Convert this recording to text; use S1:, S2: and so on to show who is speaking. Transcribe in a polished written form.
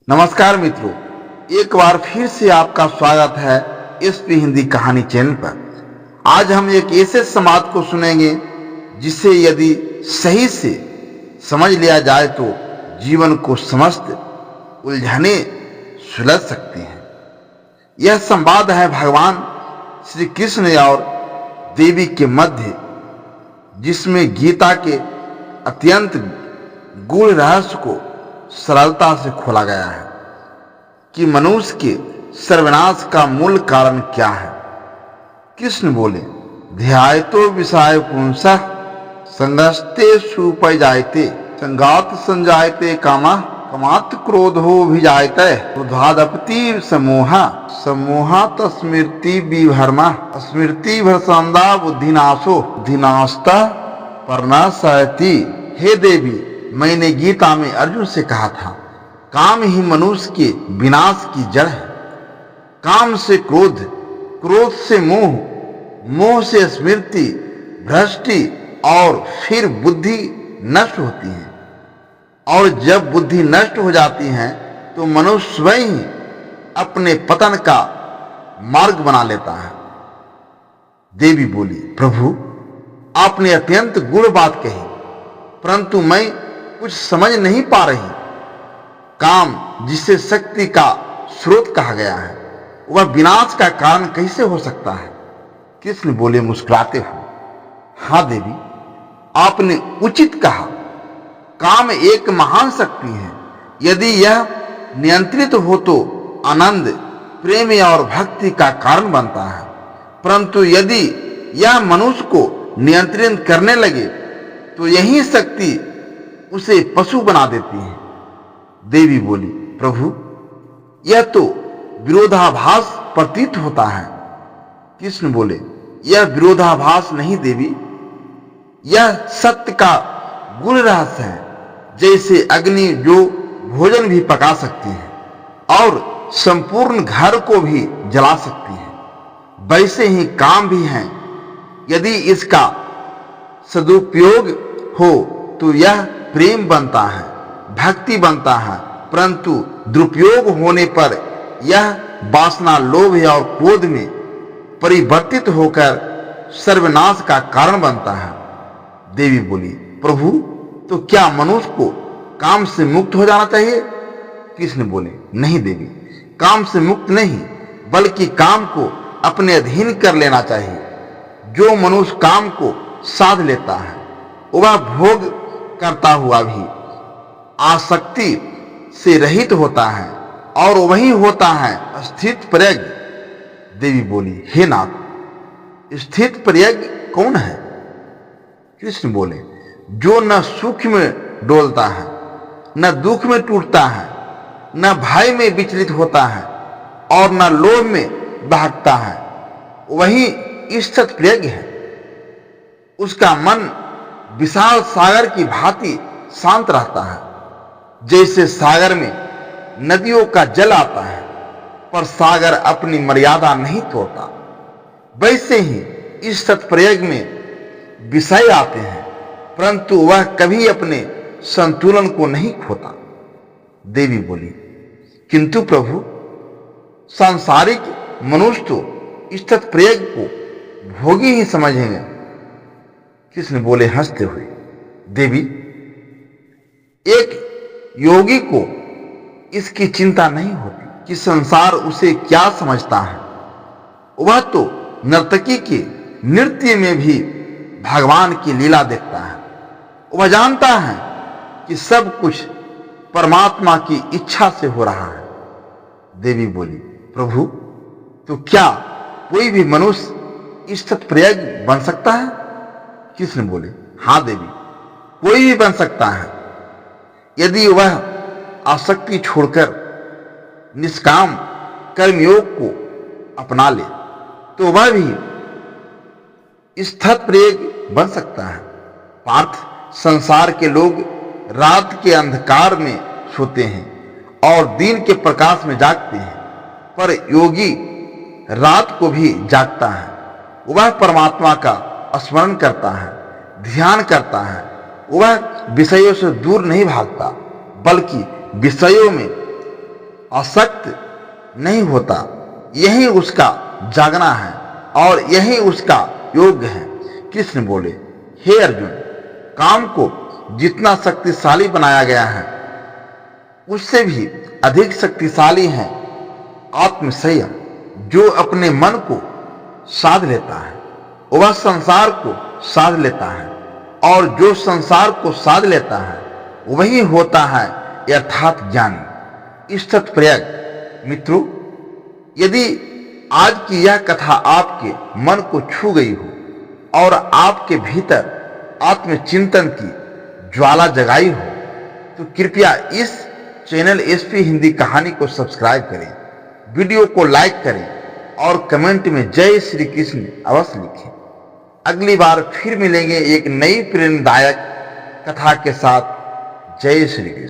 S1: नमस्कार मित्रों, एक बार फिर से आपका स्वागत है एसपी हिंदी कहानी चैनल पर। आज हम एक ऐसे संवाद को सुनेंगे जिसे यदि सही से समझ लिया जाए तो जीवन को समस्त उलझने सुलझ सकती हैं। यह संवाद है भगवान श्री कृष्ण और देवी के मध्य, जिसमें गीता के अत्यंत गूढ़ रहस्य को सरलता से खोला गया है कि मनुष्य के सर्वनाश का मूल कारण क्या है। कृष्ण बोले, ध्यायतो विषय पुंसः संगस्ते सुपजायते संगात संजायते कामः कामात् क्रोधो भिजायते क्रोधादपति समोहा समोहात् स्मृति विभर्मा स्मृति भ्रसंदा बुद्धिनाशो बुद्धिनाशतः परनाशयति। हे देवी, मैंने गीता में अर्जुन से कहा था, काम ही मनुष्य के विनाश की जड़ है। काम से क्रोध, क्रोध से मोह, मोह से स्मृति, भ्रष्टि और फिर बुद्धि नष्ट होती है। और जब बुद्धि नष्ट हो जाती है तो मनुष्य स्वयं ही अपने पतन का मार्ग बना लेता है। देवी बोली, प्रभु आपने अत्यंत गूढ़ बात कही, परंतु मैं कुछ समझ नहीं पा रही। काम, जिसे शक्ति का स्रोत कहा गया है, वह विनाश का कारण कैसे हो सकता है? कृष्ण बोले मुस्कुराते हुए, हाँ देवी, आपने उचित कहा। काम एक महान शक्ति है। यदि यह नियंत्रित हो तो आनंद, प्रेम और भक्ति का कारण बनता है, परंतु यदि यह मनुष्य को नियंत्रित करने लगे तो यही शक्ति उसे पशु बना देती है। देवी बोली, प्रभु यह तो विरोधाभास प्रतीत होता है। कृष्ण बोले, यह विरोधाभास नहीं देवी, यह सत्य का गूढ़ रहस्य है। जैसे अग्नि जो भोजन भी पका सकती है और संपूर्ण घर को भी जला सकती है, वैसे ही काम भी है। यदि इसका सदुपयोग हो तो यह प्रेम बनता है, भक्ति बनता है, परंतु दुरुपयोग होने पर यह वासना, लोभ और क्रोध में परिवर्तित होकर सर्वनाश का कारण बनता है। देवी बोली, प्रभु तो क्या मनुष्य को काम से मुक्त हो जाना चाहिए? कृष्ण बोले, नहीं देवी, काम से मुक्त नहीं, बल्कि काम को अपने अधीन कर लेना चाहिए। जो मनुष्य काम को साध लेता है वह भोग करता हुआ भी आसक्ति से रहित होता है और वही होता है स्थित प्रज्ञ। देवी बोली, हे नाथ, स्थित प्रज्ञ कौन है? कृष्ण बोले, जो न सुख में डोलता है, न दुख में टूटता है, न भय में विचलित होता है और न लोभ में भागता है, वही स्थित प्रज्ञ है। उसका मन विशाल सागर की भांति शांत रहता है। जैसे सागर में नदियों का जल आता है पर सागर अपनी मर्यादा नहीं तोड़ता, वैसे ही इस सत्प्रयोग में विषय आते हैं, परंतु वह कभी अपने संतुलन को नहीं खोता। देवी बोली, किंतु प्रभु सांसारिक मनुष्य तो इस सत्प्रयोग को भोगी ही समझेंगे। कृष्ण बोले हंसते हुए, देवी, एक योगी को इसकी चिंता नहीं होती कि संसार उसे क्या समझता है। वह तो नर्तकी के नृत्य में भी भगवान की लीला देखता है। वह जानता है कि सब कुछ परमात्मा की इच्छा से हो रहा है। देवी बोली, प्रभु तो क्या कोई भी मनुष्य इस सत्प्रज्ञ बन सकता है? कृष्ण बोले, हाँ देवी, कोई भी बन सकता है यदि वह आसक्ति छोड़कर निष्काम कर्मयोग को अपना ले, तो वह भी स्थितप्रज्ञ बन सकता है। पार्थ, संसार के लोग रात के अंधकार में सोते हैं और दिन के प्रकाश में जागते हैं, पर योगी रात को भी जागता है। वह परमात्मा का स्मरण करता है, ध्यान करता है। वह विषयों से दूर नहीं भागता, बल्कि विषयों में आसक्त नहीं होता, यही उसका जागना है और यही उसका योग्य है। कृष्ण बोले, हे अर्जुन, काम को जितना शक्तिशाली बनाया गया है उससे भी अधिक शक्तिशाली है आत्मसंयम। जो अपने मन को साध लेता है वह संसार को साध लेता है, और जो संसार को साध लेता है वही होता है यथार्थ ज्ञानी। इस तत्प्रयोग मित्रों, यदि आज की यह कथा आपके मन को छू गई हो और आपके भीतर आत्मचिंतन की ज्वाला जगाई हो तो कृपया इस चैनल एसपी हिंदी कहानी को सब्सक्राइब करें, वीडियो को लाइक करें और कमेंट में जय श्री कृष्ण अवश्य लिखें। अगली बार फिर मिलेंगे एक नई प्रेरणादायक कथा के साथ। जय श्री कृष्ण।